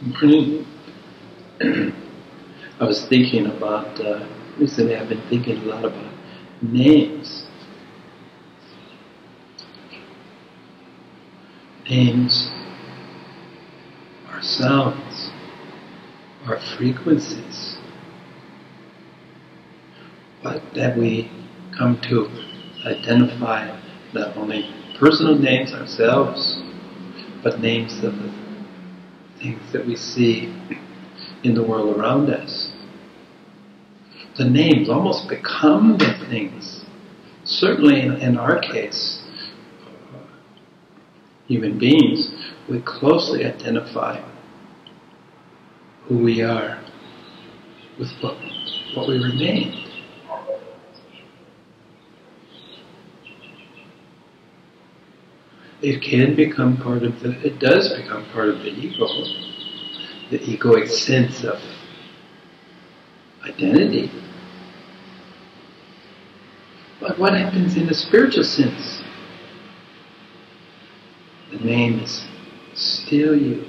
Morning. I was thinking about, recently I've been thinking a lot about names. Names are sounds, are frequencies, but that we come to identify not only personal names ourselves, but names of the things that we see in the world around us. The names almost become the things. Certainly in our case, human beings, we closely identify who we are with what we remain. It can become part of it does become part of the egoic sense of identity. But what happens in the spiritual sense? The name is still you.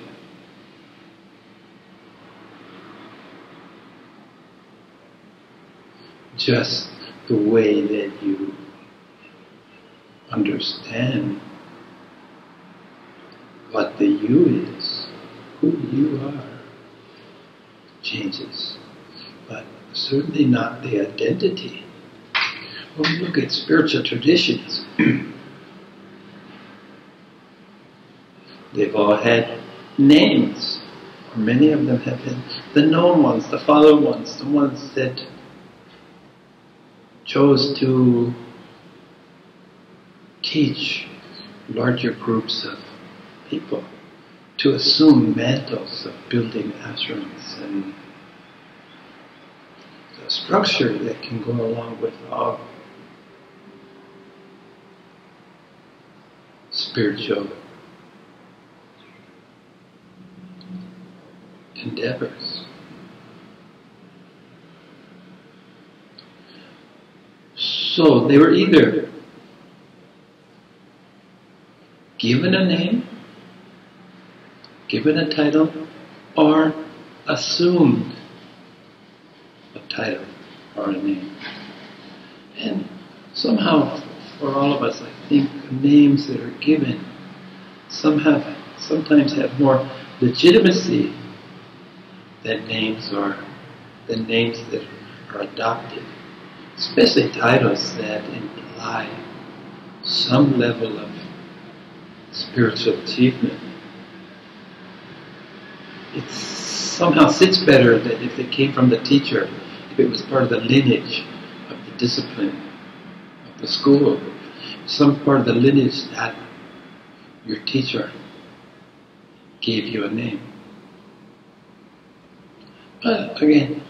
Just the way that you understand what the you is, who you are, changes. But certainly not the identity. When we look at spiritual traditions, they've all had names. Or many of them have been the known ones, the followed ones, the ones that chose to teach larger groups of people, to assume mantles of building ashrams and the structure that can go along with all spiritual endeavors. So they were either given a name, given a title, or assumed a title or a name. And somehow, for all of us, I think names that are given sometimes have more legitimacy than names that are adopted. Especially titles that imply some level of spiritual achievement. It somehow sits better that if it came from the teacher, if it was part of the lineage of the discipline of the school, some part of the lineage that your teacher gave you a name. But again,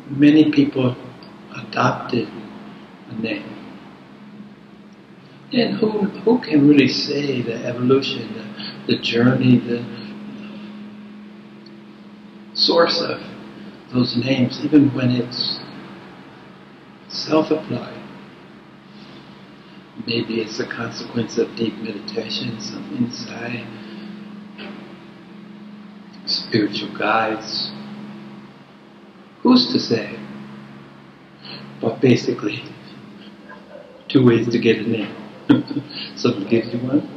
many people adopted a name. And who can really say the evolution, the journey, the source of those names, even when it's self-applied? Maybe it's a consequence of deep meditation, some insight, spiritual guides. Who's to say? But basically, two ways to get a name. Someone gives you one,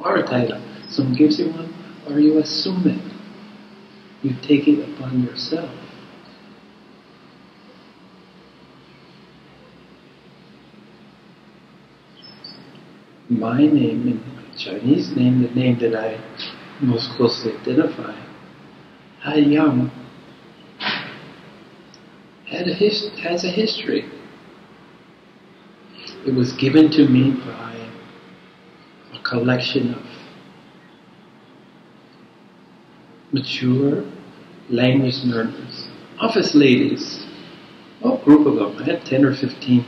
or a title. Someone gives you one, or you assume it. You take it upon yourself. My name, in my Chinese name, the name that I most closely identify, Hai Yang, has a history. It was given to me by a collection of mature language learners, office ladies, a group of them. I had 10 or 15,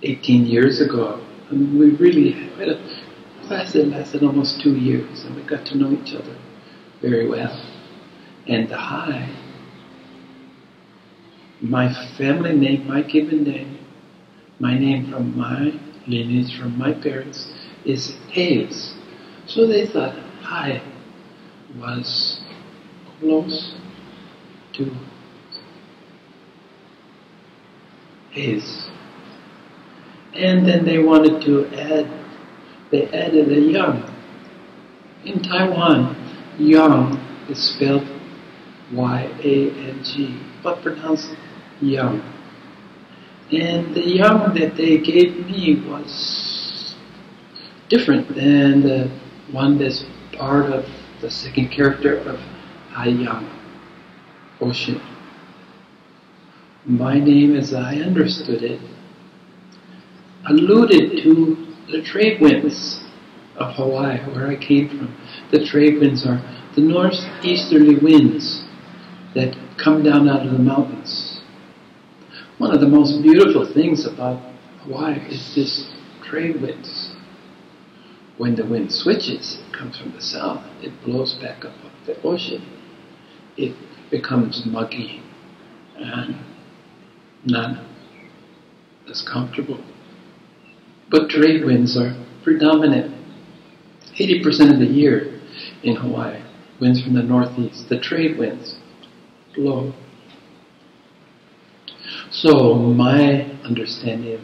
18 years ago. And we really had a class that lasted almost 2 years, and we got to know each other very well. And the Hai, my family name, my given name, my name from my lineage, from my parents, is Hayes. So they thought, Hai was close to his. And then they wanted to they added a yang. In Taiwan, yang is spelled Y-A-N-G, but pronounced yang. And the yang that they gave me was different than the one that's part of the second character of Yang, ocean. My name, as I understood it, alluded to the trade winds of Hawaii, where I came from. The trade winds are the northeasterly winds that come down out of the mountains. One of the most beautiful things about Hawaii is this trade winds. When the wind switches, it comes from the south, it blows back up the ocean. It becomes muggy and not as comfortable. But trade winds are predominant. 80% of the year in Hawaii, winds from the northeast, the trade winds blow. So my understanding of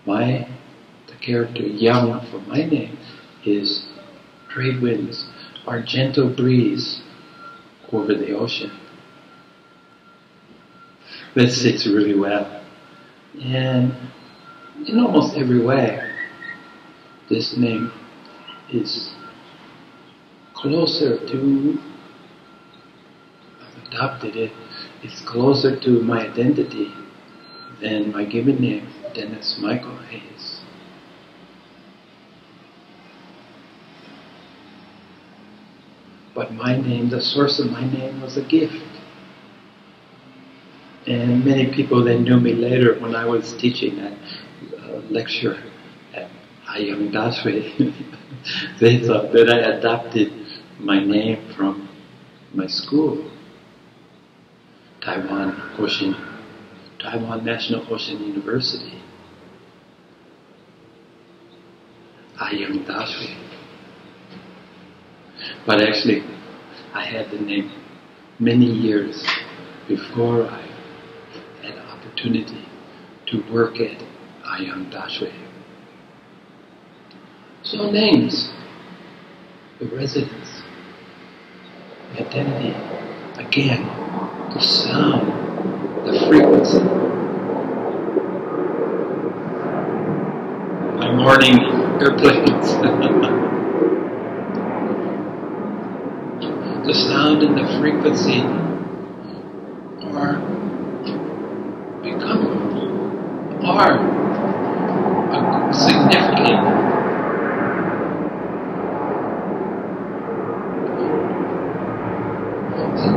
the character Yang for my name is trade winds are gentle breeze over the ocean. That sits really well. And in almost every way, this name is closer to, I've adopted it, it's closer to my identity than my given name, Dennis Michael Hayes. But my name, the source of my name was a gift. And many people that knew me later when I was teaching that lecture at Ayam Daswe, they thought that I adopted my name from my school, Taiwan National Ocean University, Ayam Daswe. But actually, I had the name many years before I had opportunity to work at Ayam Daswe. So names, the residence, the identity, again, the sound, the frequency. My morning airplanes. The sound and the frequency are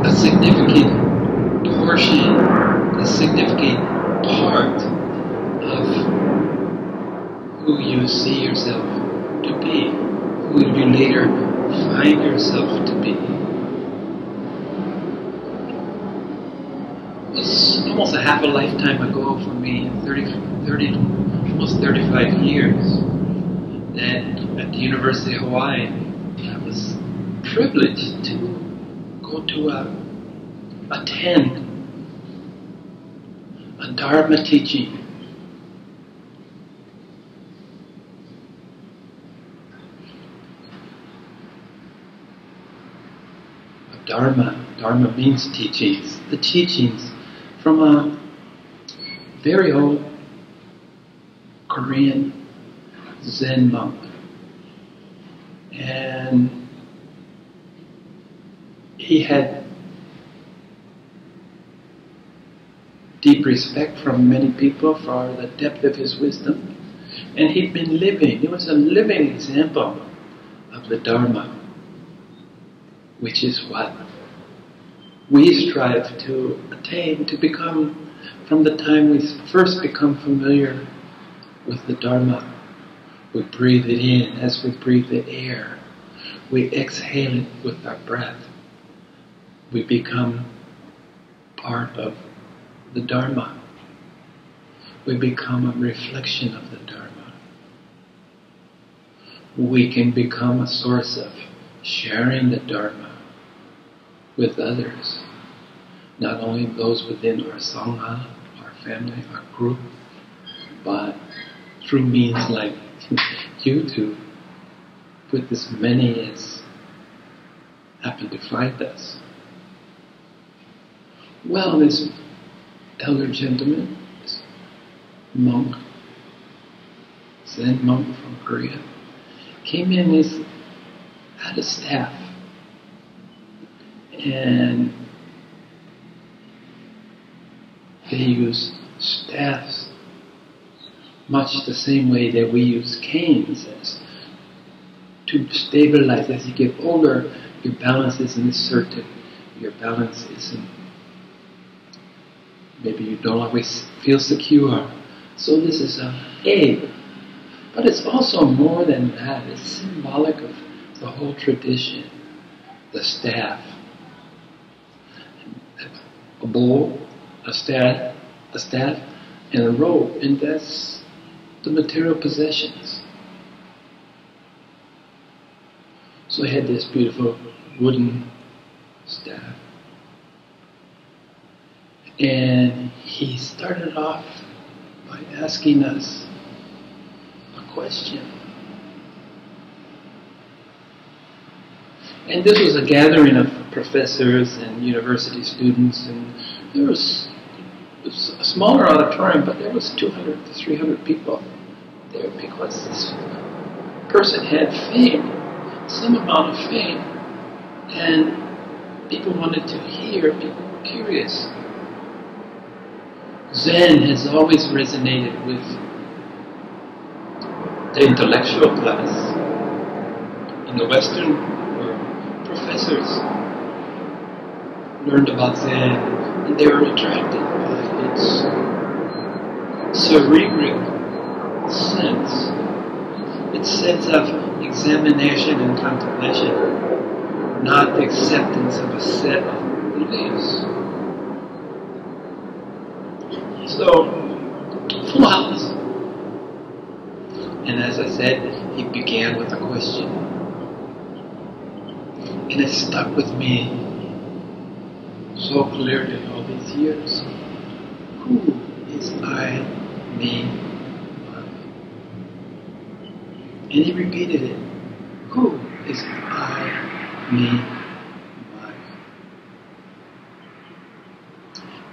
a significant portion, a significant part of who you see yourself to be, who you later find yourself to be. It's almost a half a lifetime ago for me, almost 35 years, that at the University of Hawaii, I was privileged to go to attend a Dharma teaching. Dharma means teachings. The teachings from a very old Korean Zen monk. And he had deep respect from many people for the depth of his wisdom. And he'd been living, he was a living example of the Dharma, which is what we strive to attain, to become, from the time we first become familiar with the Dharma. We breathe it in as we breathe the air. We exhale it with our breath. We become part of the Dharma. We become a reflection of the Dharma. We can become a source of sharing the Dharma with others. Not only those within our Sangha, our family, our group, but through means like YouTube, with as many as happen to find us. Well, this elder gentleman, this monk, Zen monk from Korea, came in, he had a staff, and they used staffs much the same way that we use canes to stabilize. As you get older, your balance isn't certain. Your balance isn't, maybe you don't always feel secure. So this is a aid. But it's also more than that. It's symbolic of the whole tradition. The staff. A bowl, a staff, and a robe. And that's the material possessions. So I had this beautiful wooden staff. And he started off by asking us a question. And this was a gathering of professors and university students, and there was a smaller auditorium, but there was 200 to 300 people there because this person had fame, some amount of fame, and people wanted to hear, people were curious. Zen has always resonated with the intellectual class. In the Western world, professors learned about Zen, and they were attracted by its cerebral sense, its sense of examination and contemplation, not the acceptance of a set of beliefs. So, full house. And as I said, he began with a question. And it stuck with me so clearly all these years. Who is I, me, I? And he repeated it. Who is I, me, I?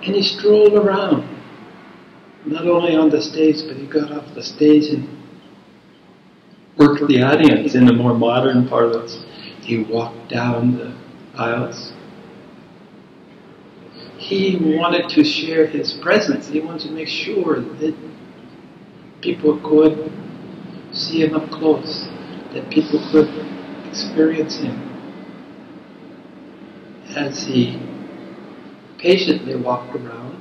And he strolled around, not only on the stage, but he got off the stage and worked the audience in the more modern parlance. He walked down the aisles. He wanted to share his presence. He wanted to make sure that people could see him up close, that people could experience him as he patiently walked around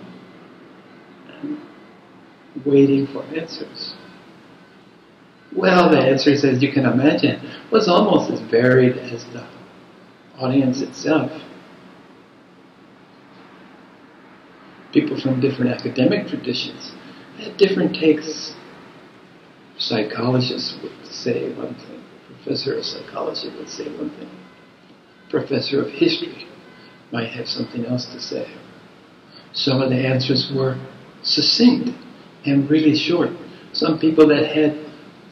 and waiting for answers. Well, the answers, as you can imagine, was almost as varied as the audience itself. People from different academic traditions had different takes. Psychologists would say one thing. Professor of psychology would say one thing. Professor of history might have something else to say. Some of the answers were succinct and really short. Some people that had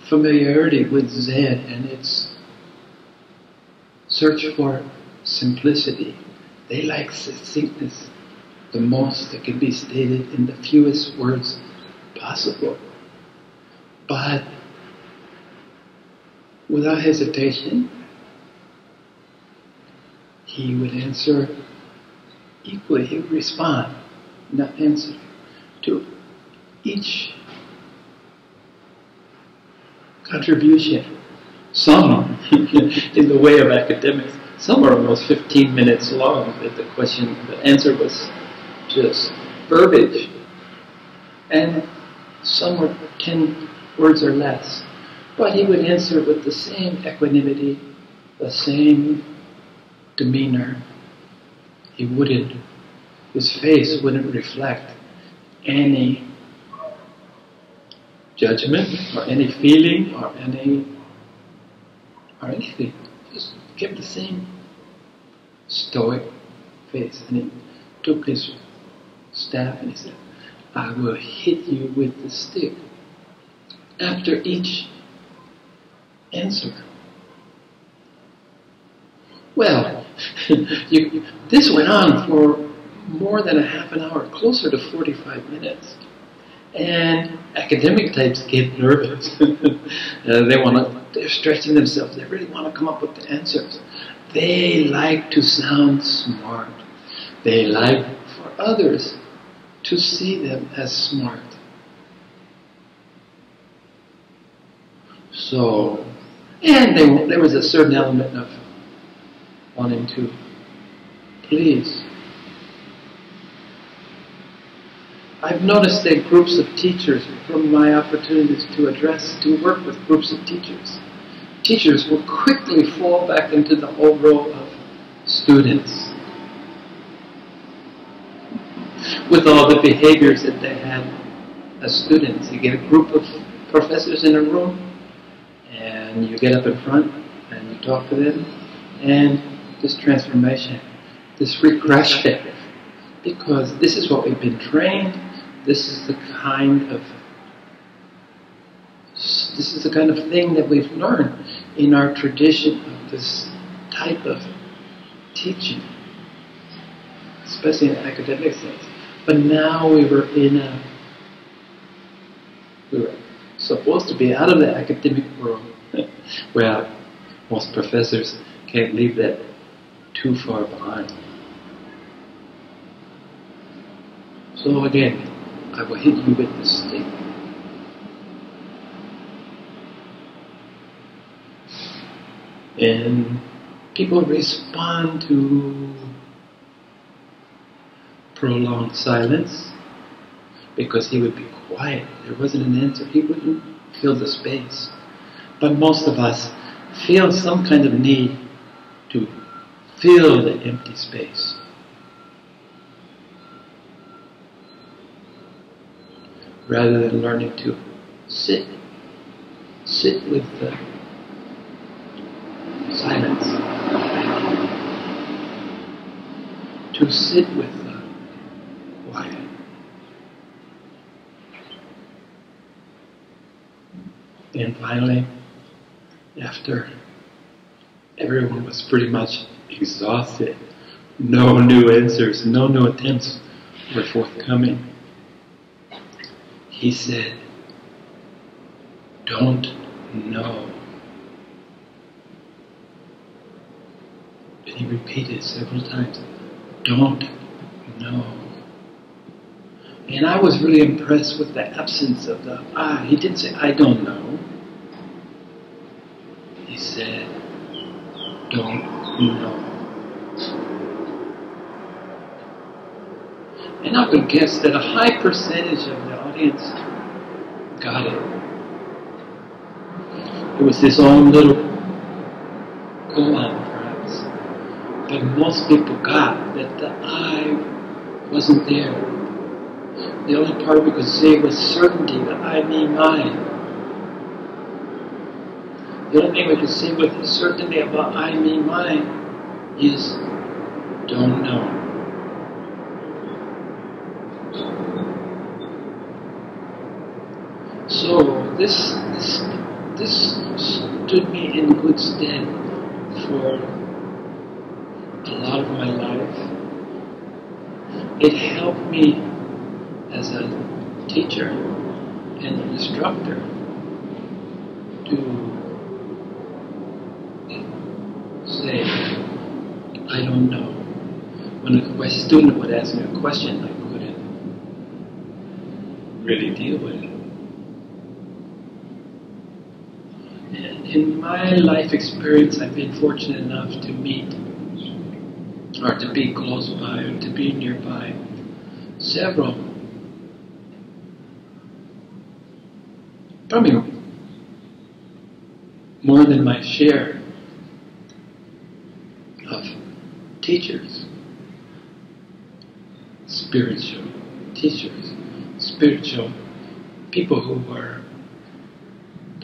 familiarity with Zen and its search for simplicity, they like succinctness, the most that can be stated in the fewest words possible. But without hesitation, he would answer equally. He would respond, not answer, to each contribution. Some, in the way of academics, some are almost 15 minutes long. That the answer was just verbiage, and some were 10 words or less. But he would answer with the same equanimity, the same demeanor. His face wouldn't reflect any judgment or any feeling or anything. Just give the same stoic face. And he took his staff and he said, I will hit you with the stick after each answer. Well, this went on for more than a half an hour, closer to 45 minutes. And academic types get nervous. They're stretching themselves. They really want to come up with the answers. They like to sound smart. They like for others to see them as smart. So, and there was a certain element of wanting to please. I've noticed that groups of teachers, from my opportunities to work with groups of teachers will quickly fall back into the old role of students. With all the behaviors that they had as students. You get a group of professors in a room, and you get up in front, and you talk to them, and this transformation, this regression, because this is what we've been trained. This is the kind of thing that we've learned in our tradition of this type of teaching, especially in the academic sense. But now we were supposed to be out of the academic world. Well, most professors can't leave that too far behind. So again, I will hit you with the stick. And people respond to prolonged silence because he would be quiet. There wasn't an answer. He wouldn't fill the space. But most of us feel some kind of need to fill the empty space. Rather than learning to sit with the silence, to sit with the quiet. And finally, after everyone was pretty much exhausted, no new answers, no new attempts were forthcoming, he said, "Don't know." And he repeated several times, "Don't know." And I was really impressed with the absence of the I. He didn't say, "I don't know." He said, "Don't know." And I would guess that a high percentage of the audience got it. It was his own little koan, perhaps. But most people got that the I wasn't there. The only part we could say was certainty, the I, me, mine. The only thing we could say with certainty about I, me, mine is don't know. So this stood me in good stead for a lot of my life. It helped me as a teacher and an instructor to say, "I don't know." When a student would ask me a question, I couldn't really deal with it. And in my life experience, I've been fortunate enough to meet, or to be close by, or to be nearby, several, probably more than my share of teachers, spiritual teachers, spiritual people who were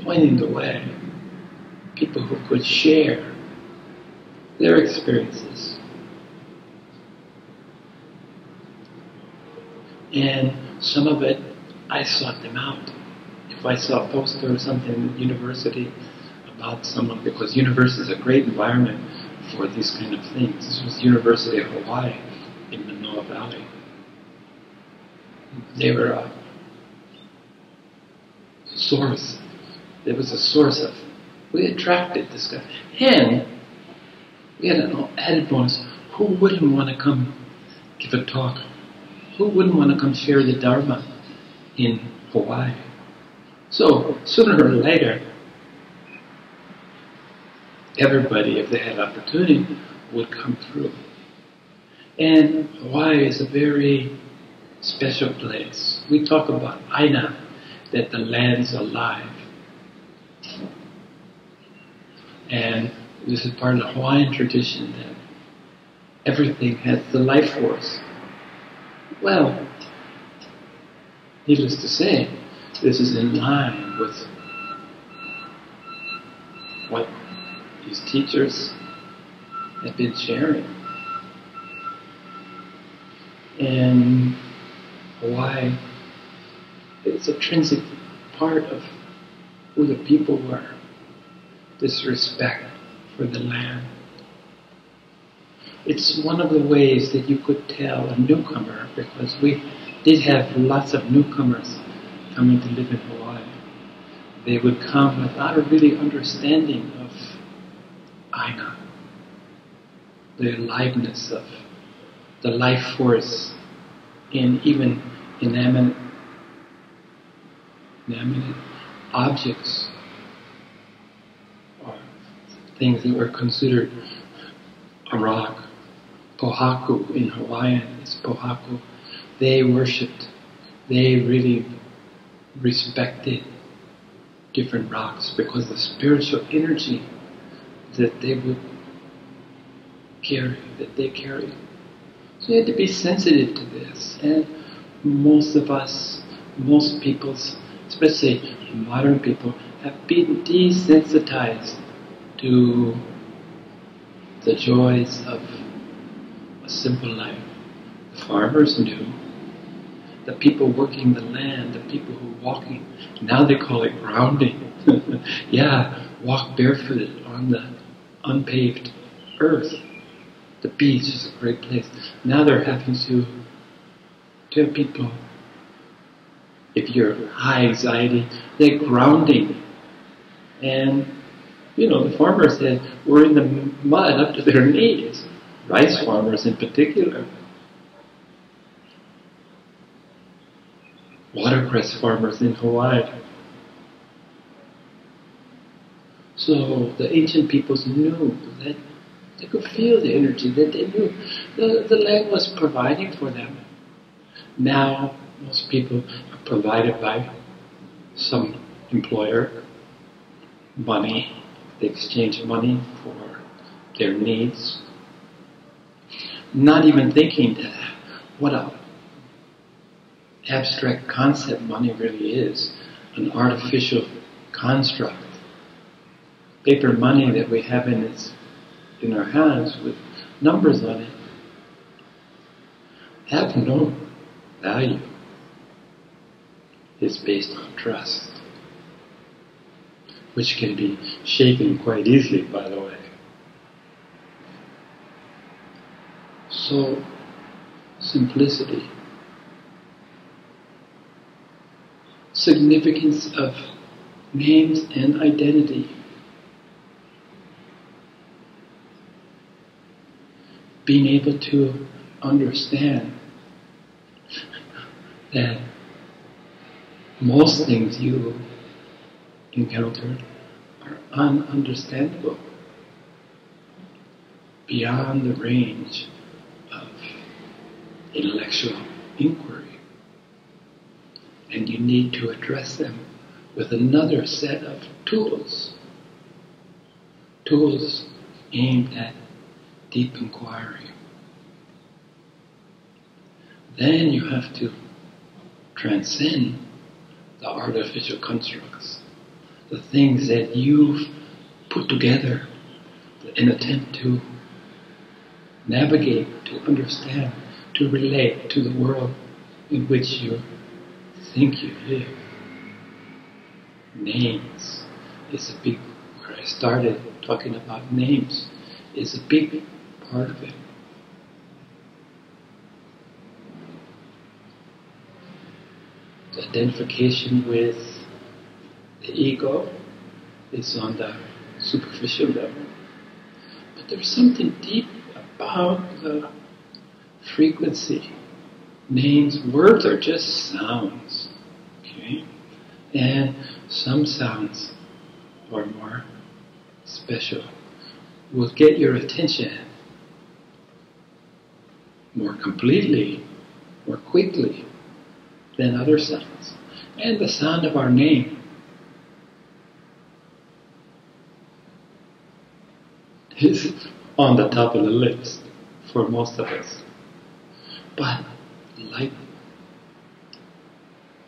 pointing the way, people who could share their experiences. And some of it, I sought them out. If I saw a poster or something in university about someone, because university is a great environment for these kind of things. This was University of Hawaii in Manoa Valley. They were a source. There was a source of, we attracted this guy. And we had an added bonus. Who wouldn't want to come give a talk? Who wouldn't want to come share the Dharma in Hawaii? So, sooner or later, everybody, if they had opportunity, would come through. And Hawaii is a very special place. We talk about Aina, that the land's alive. And this is part of the Hawaiian tradition that everything has the life force. Well, needless to say, this is in line with what these teachers have been sharing. And Hawaii is a intrinsic part of who the people were. This respect for the land. It's one of the ways that you could tell a newcomer, because we did have lots of newcomers coming to live in Hawaii. They would come without a really understanding of Aina, the aliveness of the life force in even inanimate objects, or things that were considered a rock. Pohaku in Hawaiian is pohaku. They worshipped, they really respected different rocks because the spiritual energy that they would carry, that they carried. So you had to be sensitive to this. And most of us, most people, especially modern people, have been desensitized to the joys of a simple life. The farmers knew. The people working the land, the people who were walking, now they call it grounding. Yeah, walk barefooted on the unpaved earth. The beach is a great place. Now they're having to tell people, if you're high anxiety, they're grounding. And, you know, the farmers were in the mud up to their knees. Rice farmers in particular. Watercress farmers in Hawaii. So the ancient peoples knew that they could feel the energy, that they knew the land was providing for them. Now, most people are provided by some employer, money. They exchange money for their needs. Not even thinking that what a abstract concept money really is, an artificial construct. Paper money that we have in our hands with numbers on it have no value. It's based on trust, which can be shaken quite easily, by the way. So, simplicity. Significance of names and identity. Being able to understand that most things you encounter are ununderstandable, beyond the range of intellectual inquiry. And you need to address them with another set of tools. Tools aimed at deep inquiry. Then you have to transcend the artificial constructs, the things that you've put together in an attempt to navigate, to understand, to relate to the world in which you think you live. Names is a big, where I started talking about names, is a big part of it. The identification with the ego is on the superficial level. But there's something deep about the frequency. Names, words are just sounds. Okay? And some sounds are more special, will get your attention more completely, more quickly than other sounds. And the sound of our name is on the top of the list for most of us. But like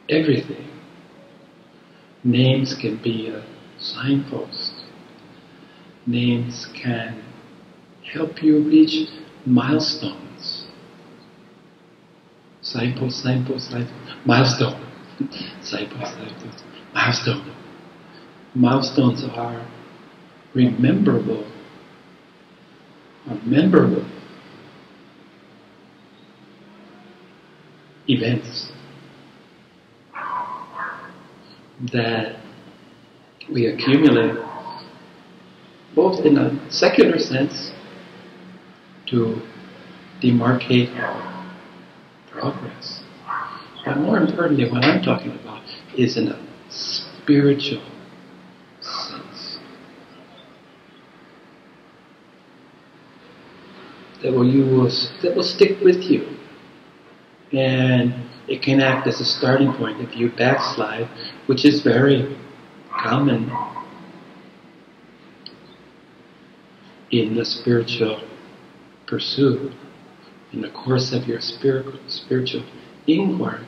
everything, names can be a signpost. Names can help you reach milestones. Signpost, signpost, signpost. Milestone. Signpost, signpost. Milestone. Milestones are rememberable. Are memorable events that we accumulate both in a secular sense to demarcate our progress, but more importantly what I'm talking about is in a spiritual sense that will stick with you. And it can act as a starting point if you backslide, which is very common in the spiritual pursuit. In the course of your spiritual inquiry,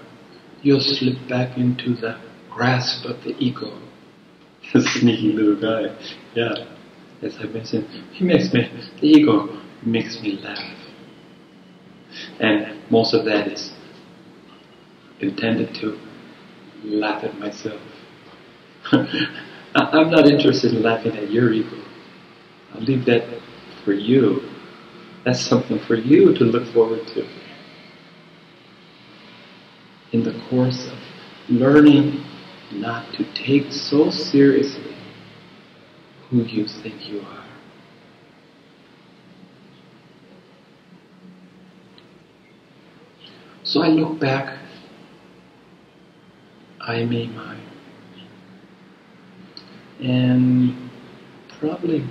you'll slip back into the grasp of the ego. The sneaky little guy. Yeah, as I mentioned, the ego makes me laugh. And most of that is intended to laugh at myself. I'm not interested in laughing at your ego. I'll leave that for you. That's something for you to look forward to in the course of learning not to take so seriously who you think you are. So I look back, I made mine, and probably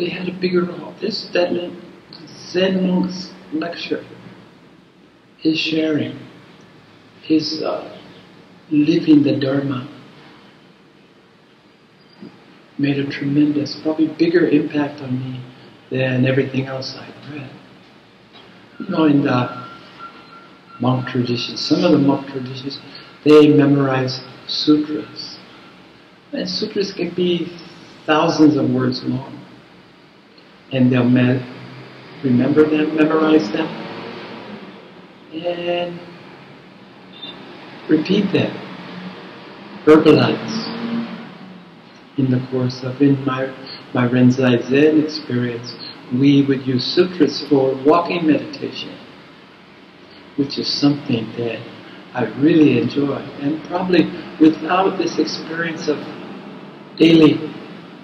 had a bigger role. That Zen monk's lecture, his sharing, his living the Dharma, made a tremendous, probably bigger impact on me than everything else I'd read. You know, in the monk traditions, some of the monk traditions, they memorize sutras. And sutras can be thousands of words long. And they'll remember them, memorize them, and repeat them, verbalize. In the course of, in my Renzai Zen experience, we would use sutras for walking meditation, which is something that I really enjoy. And probably without this experience of daily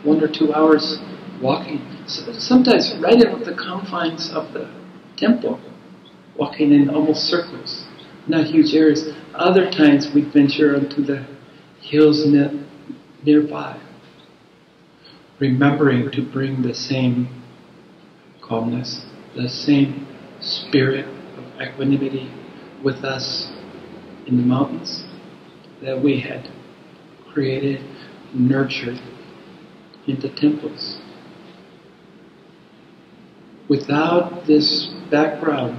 1 or 2 hours walking, sometimes right in the confines of the temple, walking in almost circles, not huge areas. Other times we'd venture onto the hills nearby, remembering to bring the same calmness, the same spirit of equanimity with us in the mountains that we had created, nurtured in the temples. Without this background,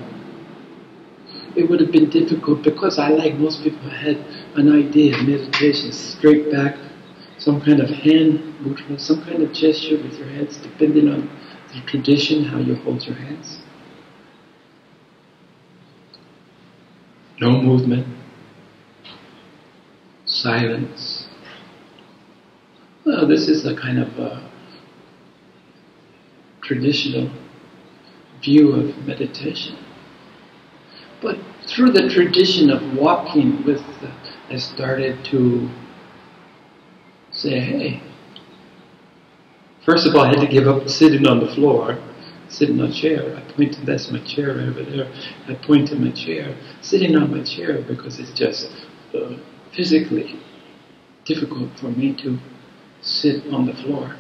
it would have been difficult because I, like most people, had an idea of meditation, straight back, some kind of hand mudra, some kind of gesture with your hands, depending on the tradition, how you hold your hands. no movement, silence. Well, this is a kind of a traditional view of meditation. But through the tradition of walking with, I started to say, hey, first of all I had to give up sitting on the floor, sitting on a chair. I pointed, that's my chair right over there. I point to my chair, sitting on my chair because it's just physically difficult for me to sit on the floor.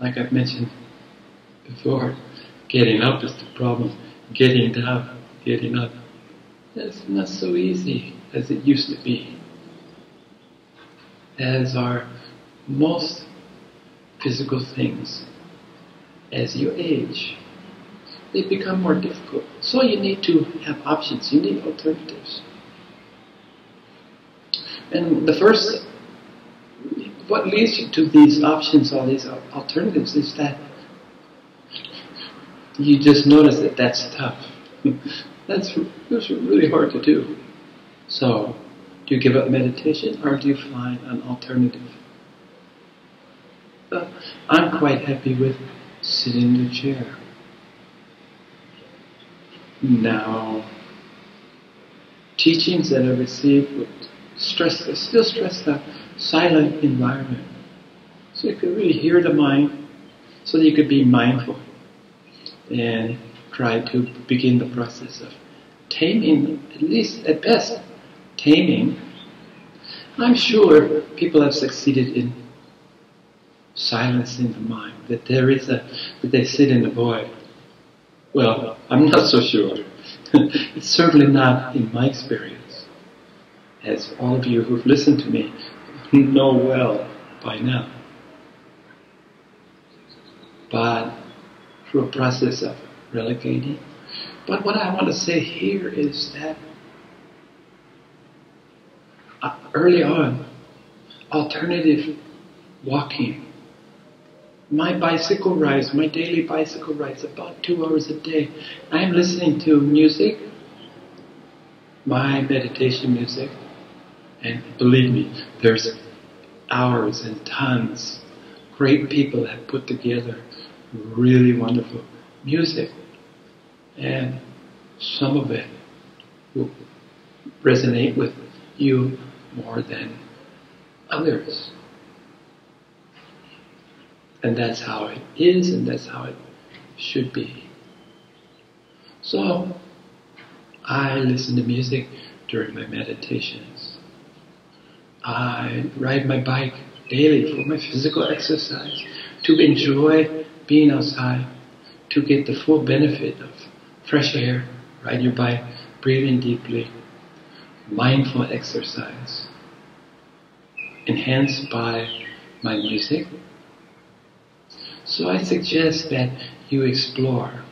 Like I've mentioned before, getting up is the problem. Getting down, getting up, it's not so easy as it used to be. As are most physical things, as you age, they become more difficult. So you need to have options, you need alternatives. And the first, what leads you to these options or these alternatives is that you just notice that that's tough. That's really hard to do. So, do you give up meditation or do you find an alternative? I'm quite happy with sitting in the chair. Now, teachings that I received would still stress the silent environment. So you could really hear the mind, so that you could be mindful and try to begin the process of taming, at least at best, taming. I'm sure people have succeeded in silencing the mind, that that they sit in the void. Well, I'm not so sure. It's certainly not in my experience, as all of you who've listened to me know well by now. But through a process of relegating. But what I want to say here is that early on, alternative walking, my bicycle rides, my daily bicycle rides, about 2 hours a day, I'm listening to music, my meditation music, and believe me, there's hours and tons. Great people have put together really wonderful music, and some of it will resonate with you more than others. And that's how it is, and that's how it should be. So, I listen to music during my meditations. I ride my bike daily for my physical exercise, to enjoy being outside, to get the full benefit of fresh air, ride your bike, breathing deeply, mindful exercise, enhanced by my music. So I suggest that you explore